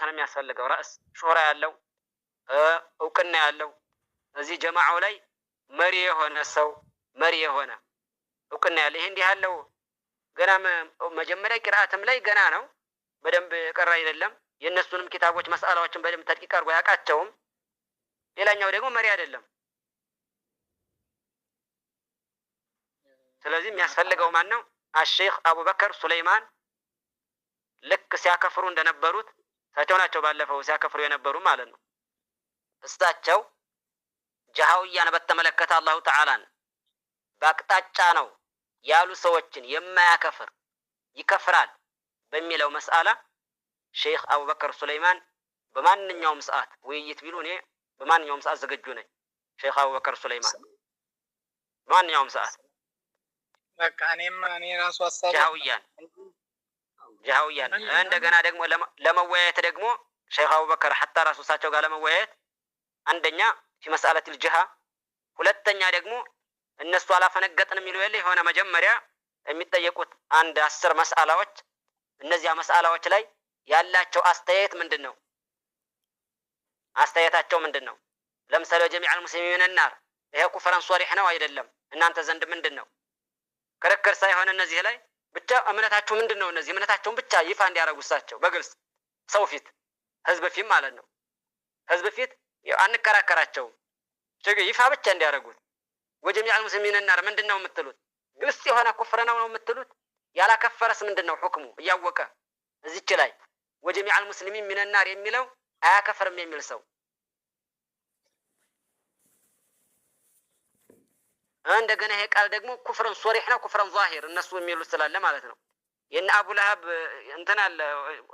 ነው የሚያስፈልገው። ራስ ሹራ ያለው እውቅና ያለው እዚህ ጀማዓው ላይ መሪ የሆነ ሰው መሪ የሆነ እውቅና ያለ ይሄ እንዲህ ያለው ገና መጀመሪያ ቂራአትም ላይ ገና ነው በደንብ ቀራ አይደለም። የነሱንም ኪታቦች መስአላዎችን በደንብ ተድቂቅ አድርጎ ያውቃቸውም። ሌላኛው ደግሞ መሪ አይደለም። ስለዚህ የሚያስፈልገው ማን ነው? አሸይኽ አቡበከር ሱለይማን ልክ ሲያከፍሩ እንደነበሩት እሳቸው ናቸው ባለፈው ሲያከፍሩ የነበሩ ማለት ነው። እሳቸው ጀሃውያን በተመለከተ አላሁ ተዓላን በአቅጣጫ ነው ያሉ ሰዎችን የማያከፍር ይከፍራል በሚለው መስአላ ሼክ አቡበከር ሱለይማን በማንኛውም ሰዓት ውይይት ቢሉ እኔ በማንኛውም ሰዓት ዝግጁ ነኝ። ሼክ አቡበከር ሱለይማን በማንኛውም ሰዓት በቃ እኔ ራሱ አሳብ ጀሃውያን እንደገና ደግሞ ለመወያየት ደግሞ ሼክ አቡበከር ሐታ ራሱ እሳቸው ጋር ለመወያየት አንደኛ في مسألة الجهة ሁለተኛ ደግሞ እነሱ አላፈነገጥንም የሚሉ የለ የሆነ መጀመሪያ የሚጠየቁት አንድ 10 መስአላዎች እነዚያ መስአላዎች ላይ ያላቸው አስተያየት ምንድነው? አስተያየታቸው ምንድነው? ለምሳሌ ጀሚዕ المسلمين النار ይሄ ኩፍራን ሶሪህ ነው አይደለም? እናንተ ዘንድ ምንድነው? ክርክር ሳይሆን እነዚህ ላይ ብቻ እምነታቸው ምንድነው? እነዚህ እምነታቸውን ብቻ ይፋ እንዲያረጉሳቸው በግልጽ ሰው ፊት ህዝብ ፊት ማለት ነው። ህዝብ ፊት አንከራከራቸው ይፋ ብቻ እንዲያረጉት። ወጀሚዕ المسلمين النار ምንድነው የምትሉት? ግልጽ የሆነ ኩፍር ነው የምትሉት? ያላከፈረስ ምንድነው ሁክሙ? እያወቀ እዚች ላይ ወጀሚዕ المسلمين من النار የሚለው አያከፈርም የሚል ሰው እንደገና ይሄ ቃል ደግሞ ኩፍርን ሶሪህ ነው ኩፍርን ዛሂር እነሱ የሚሉት ስላለ ማለት ነው። የነ አቡ ለሀብ እንትን አለ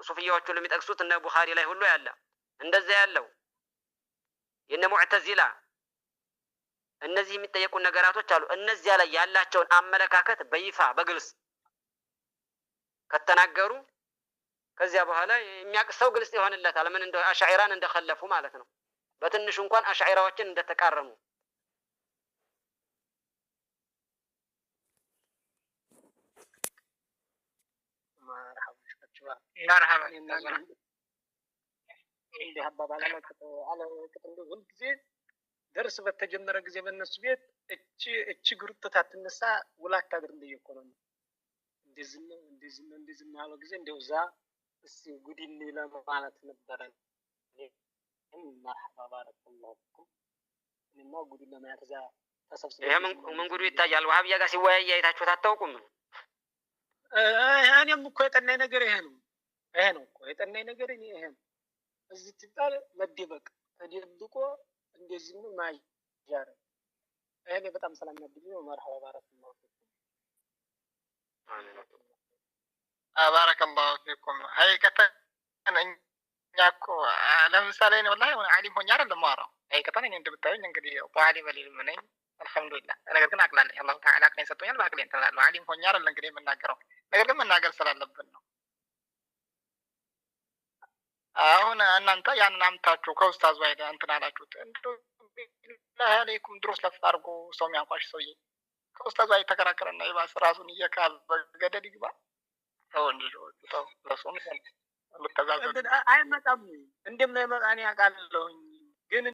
ሱፊያዎቹ ለሚጠቅሱት እነ ቡኻሪ ላይ ሁሉ ያለ እንደዛ ያለው የነ ሙዕተዚላ እነዚህ የሚጠየቁ ነገራቶች አሉ። እነዚያ ላይ ያላቸውን አመለካከት በይፋ በግልጽ ከተናገሩ ከዚያ በኋላ የሚያውቅ ሰው ግልጽ ይሆንለታል ምን እንደ አሻዒራን እንደخلፉ ማለት ነው። በትንሹ እንኳን አሻዒራዎችን እንደተቃረሙ مرحبا እንደ ሀባብ አለ ከተንደ ሁሉ ጊዜ ደርስ በተጀመረ ጊዜ በእነሱ ቤት እቺ ግሩፕ ታትነሳ ውላት አድር እንደየኮነ እንደዚህ ያለው ጊዜ እንደውዛ እስቲ ጉዲን ለማለት ነበር። مرحبا بارك الله فيكم እና ጉዲን ለማለት ዛ ተሰብስበው ይሄ ምን ጉዱ ይታያል? ወሃብያ ጋር ሲወያይ አይታችሁት አታውቁም? እኔም እኮ የጠናኝ ነገር ይሄ ነው እኮ የጠናኝ ነገር ይሄ ነው። እዚህ ትጣል መደበቅ ተደብቆ እንደዚህ ነው ማያረ እኔ በጣም ሰላም ነብዩ مرحبا بارك الله فيكم بارك الله فيكم حقيقة እኛኮ ለምሳሌ ነው والله انا عالم ሆኜ አይደለም ማራው حقيقة እኔ እንደምታዩኝ እንግዲህ ጧሊ በሊል ነኝ አልহামዱሊላህ ነገር ግን አቅላለ አላህ ተዓላ ከኔ ሰጥቶኛል ባቅሌ እንተላለው ዓሊም ሆኜ አይደለም እንግዲህ የምናገረው ነገር ግን መናገር ስላለብን ነው። አሁን እናንተ ያንን አምታችሁ ከኡስታዝ ዋይዳ እንትን አላችሁት እንደው ለአለይኩም ድሮስ ለፍታርጎ ሰው የሚያንቋሽ ሰውዬ ከኡስታዝ ዋይዳ ተከራከረና ይባስ ራሱን እየካል በገደል ይግባ ሰው እንደው ለሶም ሰል ለተጋዘ አይመጣም እንደምን አይመጣ እኔ አውቃለሁኝ ግን